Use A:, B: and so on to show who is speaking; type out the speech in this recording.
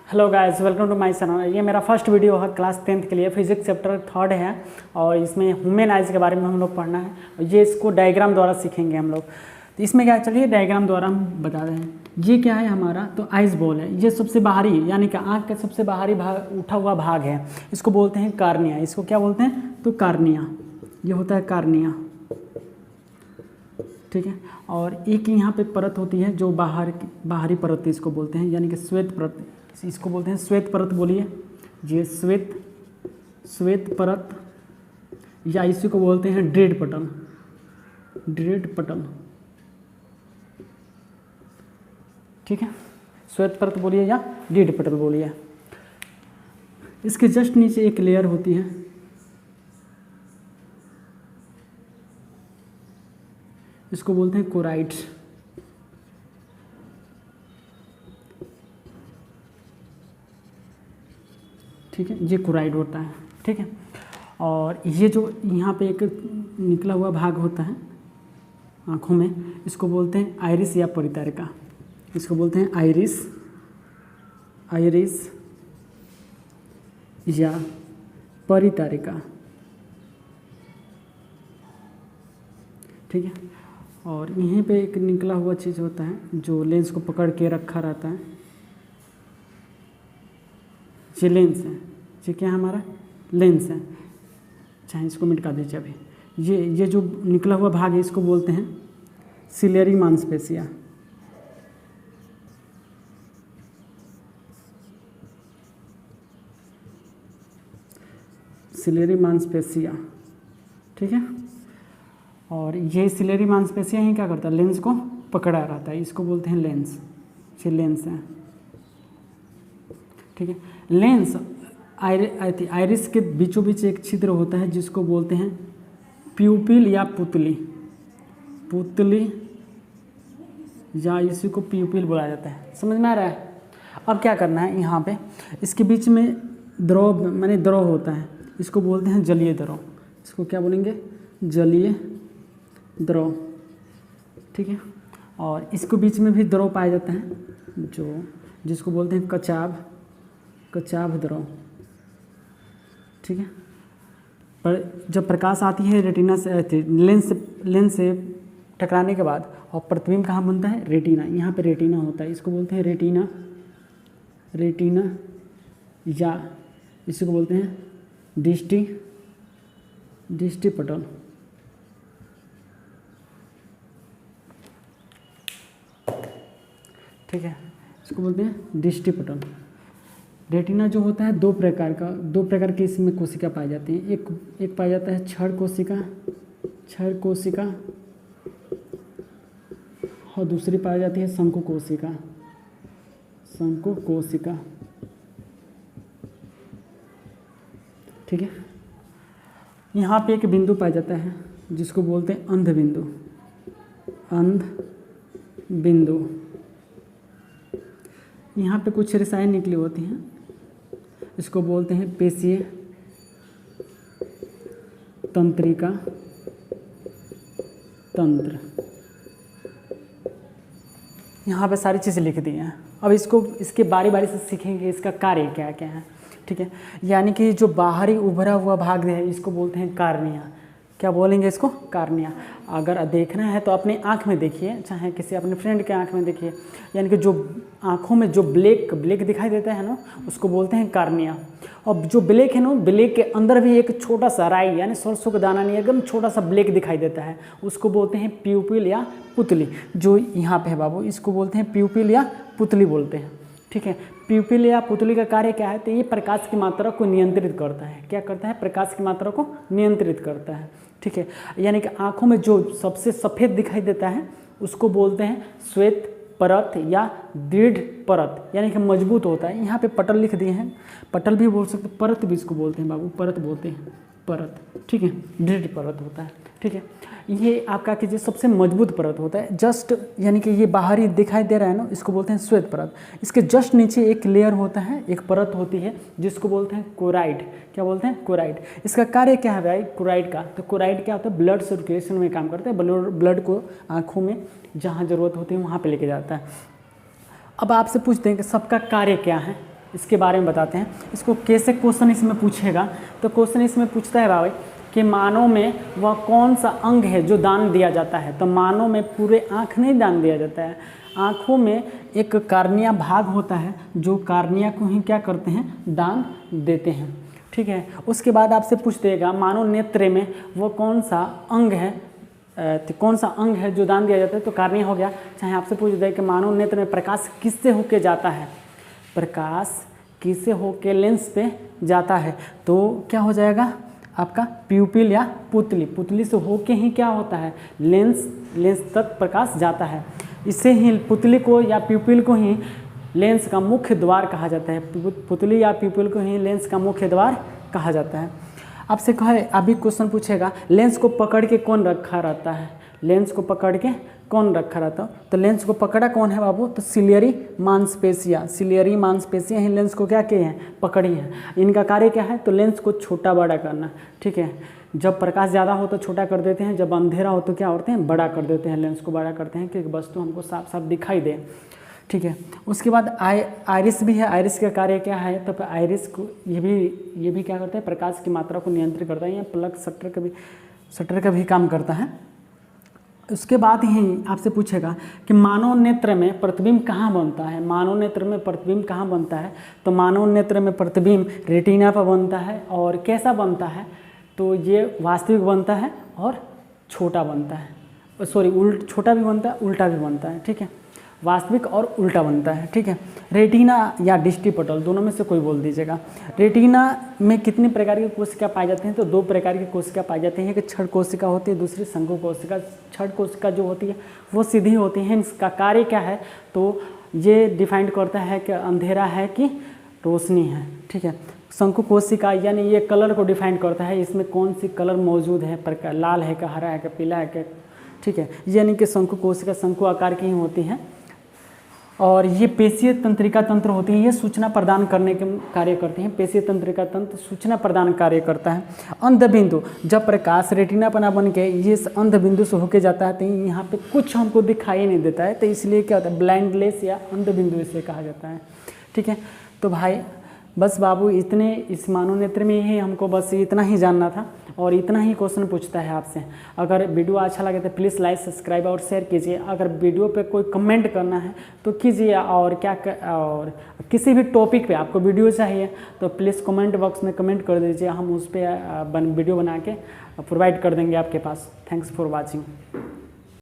A: Hello guys, welcome to my channel. ये मेरा first video है क्लास 10th के लिए। फिजिक्स चैप्टर 3 है और इसमें ह्यूमन आइज के बारे में हम लोग पढ़ना है और ये इसको डायग्राम द्वारा सीखेंगे हम लोग। तो इसमें क्या, चलिए डायग्राम द्वारा हम बता रहे हैं। ये क्या है हमारा, तो आइस बॉल है। ये सबसे बाहरी यानी कि आँख का सबसे बाहरी भाग, उठा हुआ भाग है। इसको बोलते हैं कार्निया। इसको क्या बोलते हैं, तो कार्निया। ये होता है कार्निया, ठीक है। और एक यहाँ पे परत होती है जो बाहरी परत इसको बोलते हैं, यानी कि श्वेत परत। इसको बोलते हैं श्वेत परत। बोलिए, ये श्वेत परत, या इसी को बोलते हैं ड्रेड पटल। ड्रेड पटल, ठीक है। श्वेत परत बोलिए या ड्रेड पटल बोलिए। इसके जस्ट नीचे एक लेयर होती है, इसको बोलते हैं कोराइड्स। ठीक है, ये कोराइड होता है, ठीक है। और ये जो यहाँ पे एक निकला हुआ भाग होता है आँखों में, इसको बोलते हैं आइरिस या परितारिका। इसको बोलते हैं आइरिस या परितारिका, ठीक है। और यहीं पे एक निकला हुआ चीज़ होता है जो लेंस को पकड़ के रखा रहता है। ये लेंस है, ये क्या है हमारा लेंस है। चाहे इसको मिटा दीजिए अभी। ये जो निकला हुआ भाग है इसको बोलते हैं सिलियरी मांसपेशिया। सिलियरी मांसपेशिया, ठीक है। और ये सिलियरी मांसपेशिया ही क्या करता है, लेंस को पकड़ा रहता है। इसको बोलते हैं लेंस। ये लेंस है, ठीक है। लेंस आइरिस के बीचों बीच एक छिद्र होता है जिसको बोलते हैं प्यूपिल या पुतली या इसी को प्यूपिल बोला जाता है। समझ में आ रहा है। अब क्या करना है, यहाँ पे इसके बीच में द्रव माने द्रव होता है, इसको बोलते हैं जलीय द्रव। इसको क्या बोलेंगे, जलीय द्रव, ठीक है। और इसको बीच में भी द्रव पाया जाता है जिसको बोलते हैं कचाभ द्रव, ठीक है। पर जब प्रकाश आती है रेटिना से, लेंस से टकराने के बाद, और प्रतिबिंब कहाँ बनता है, रेटिना। यहाँ पे रेटिना होता है, इसको बोलते हैं रेटिना या इसी को बोलते हैं दृष्टि पटल, ठीक है। इसको बोलते हैं दृष्टि पटल। रेटिना जो होता है दो प्रकार की इसमें कोशिका पाई जाती हैं। एक पाया जाता है क्षण कोशिका और दूसरी पाई जाती है शंकु कोशिका, ठीक है। यहाँ पे एक बिंदु पाया जाता है जिसको बोलते हैं अंध बिंदु। यहाँ पे कुछ रेसाएं निकली होती हैं, इसको बोलते हैं पेशीय तंत्रिका तंत्र। यहाँ पे सारी चीज़ें लिख दी हैं। अब इसके बारी से सीखेंगे इसका कार्य क्या क्या है, ठीक है। यानी कि जो बाहरी उभरा हुआ भाग है इसको बोलते हैं कार्निया। क्या बोलेंगे इसको, कार्निया। अगर देखना है तो अपनी आँख में देखिए, चाहे किसी अपने फ्रेंड के आँख में देखिए। यानी कि जो आँखों में जो ब्लैक दिखाई देता है ना, उसको बोलते हैं कार्निया। और जो ब्लैक है ना, ब्लैक के अंदर भी एक छोटा सा राई यानी सरसों का दाना नहीं, एकदम छोटा सा ब्लैक दिखाई देता है, उसको बोलते हैं प्यूपिल या पुतली। जो यहाँ पे है बाबू, इसको बोलते हैं प्यूपिल या पुतली बोलते हैं, ठीक है। प्यूपिल या पुतली का कार्य क्या है, तो ये प्रकाश की मात्रा को नियंत्रित करता है। क्या करता है, प्रकाश की मात्रा को नियंत्रित करता है, ठीक है। यानी कि आँखों में जो सबसे सफ़ेद दिखाई देता है उसको बोलते हैं श्वेत परत या दृढ़ परत, यानी कि मजबूत होता है। यहाँ पे पटल लिख दिए हैं, पटल भी बोल सकते, परत भी इसको बोलते हैं बाबू, परत बोलते हैं, परत, ठीक है। दृढ़ परत होता है, ठीक है। ये आपका कीजिए सबसे मजबूत परत होता है। जस्ट यानी कि ये बाहरी दिखाई दे रहा है ना, इसको बोलते हैं श्वेत परत। इसके जस्ट नीचे एक लेयर होता है, एक परत होती है जिसको बोलते हैं कोराइड। क्या बोलते हैं, कोराइड। इसका कार्य क्या है भाई कोराइड का, तो कोराइड क्या होता है, ब्लड सर्कुलेशन में काम करता है। ब्लड को आँखों में जहाँ ज़रूरत होती है वहाँ पर लेके जाता है। अब आपसे पूछते हैं कि सबका कार्य क्या है, इसके बारे में बताते हैं। इसको कैसे क्वेश्चन इसमें पूछेगा, तो क्वेश्चन इसमें पूछता है भाई कि मानव में वह कौन सा अंग है जो दान दिया जाता है। तो मानव में पूरे आँख नहीं दान दिया जाता है, आँखों में एक कार्निया भाग होता है जो कार्निया को ही क्या करते हैं, दान देते हैं। ठीक है, उसके बाद आपसे पूछ देगा मानव नेत्र में वो कौन सा अंग है, तो कौन सा अंग है जो दान दिया जाता है, तो कार्निया हो गया। चाहे आपसे पूछ दे कि मानव नेत्र में प्रकाश किससे होके जाता है, प्रकाश किससे होके लेंस पे जाता है, तो क्या हो जाएगा आपका प्यूपिल या पुतली, पुतली से होके ही क्या होता है, लेंस तक प्रकाश जाता है। इससे ही पुतली को या प्यूपिल को ही लेंस का मुख्य द्वार कहा जाता है, पुतली या प्यूपिल को ही लेंस का मुख्य द्वार कहा जाता है। आपसे कहे अभी क्वेश्चन पूछेगा लेंस को पकड़ के कौन रखा रहता है, लेंस को पकड़ के कौन रखा रहता है, तो लेंस को पकड़ा कौन है बाबू, तो सिलियरी मांसपेशियाँ, सिलियरी मांसपेशियाँ ही लेंस को क्या किए हैं, पकड़ी हैं। इनका कार्य क्या है, तो लेंस को छोटा बड़ा करना। ठीक है, जब प्रकाश ज़्यादा हो तो छोटा कर देते हैं, जब अंधेरा हो तो क्या होते हैं, बड़ा कर देते हैं, लेंस को बड़ा करते हैं कि वस्तु हमको साफ साफ दिखाई दे। ठीक है, उसके बाद आइरिस भी है। आइरिस का कार्य क्या है, तो आइरिस को ये भी क्या करता है, प्रकाश की मात्रा को नियंत्रित करता है, या प्लग शटर का भी काम करता है। उसके बाद ही आपसे पूछेगा कि मानव नेत्र में प्रतिबिंब कहाँ बनता है, मानव नेत्र में प्रतिबिंब कहाँ बनता है, तो मानव नेत्र में प्रतिबिंब रेटिना पर बनता है। और कैसा बनता है, तो ये वास्तविक बनता है और छोटा बनता है, छोटा भी बनता है, उल्टा भी बनता है। ठीक है, वास्तविक और उल्टा बनता है। ठीक है, रेटिना या डिस्टिपटल दोनों में से कोई बोल दीजिएगा। रेटिना में कितनी प्रकार की कोशिका पाई जाती हैं, तो 2 प्रकार की कोशिका पाई जाती हैं, एक क्षण कोशिका होती है, दूसरी शंकु कोशिका। क्षण कोशिका जो होती है वो सीधी होती है, इसका कार्य क्या है, तो ये डिफाइन करता है कि अंधेरा है कि रोशनी है। ठीक है, शंकु कोशिका यानी ये कलर को डिफाइन करता है, इसमें कौन सी कलर मौजूद है, प्रकार लाल है कि हरा है कि पीला है कि। ठीक है, यानी कि शंकु कोशिका शंकु आकार की ही होती हैं। और ये पेशीय तंत्रिका तंत्र होती है, ये सूचना प्रदान करने के कार्य करते हैं। पेशीय तंत्रिका तंत्र सूचना प्रदान कार्य करता है। अंध बिंदु, जब प्रकाश रेटिना पना बन के ये अंध बिंदु से होके जाता है तो यहाँ पे कुछ हमको दिखाई नहीं देता है, तो इसलिए क्या होता है, ब्लाइंडनेस या अंध बिंदु इसे कहा जाता है। ठीक है, तो भाई बस बाबू इतने इस मानव नेत्र में ही हमको बस इतना ही जानना था, और इतना ही क्वेश्चन पूछता है आपसे। अगर वीडियो अच्छा लगे तो प्लीज़ लाइक सब्सक्राइब और शेयर कीजिए। अगर वीडियो पे कोई कमेंट करना है तो कीजिए, और और किसी भी टॉपिक पे आपको वीडियो चाहिए तो प्लीज़ कमेंट बॉक्स में कमेंट कर दीजिए, हम उस पर वीडियो बना के प्रोवाइड कर देंगे आपके पास। Thanks for watching.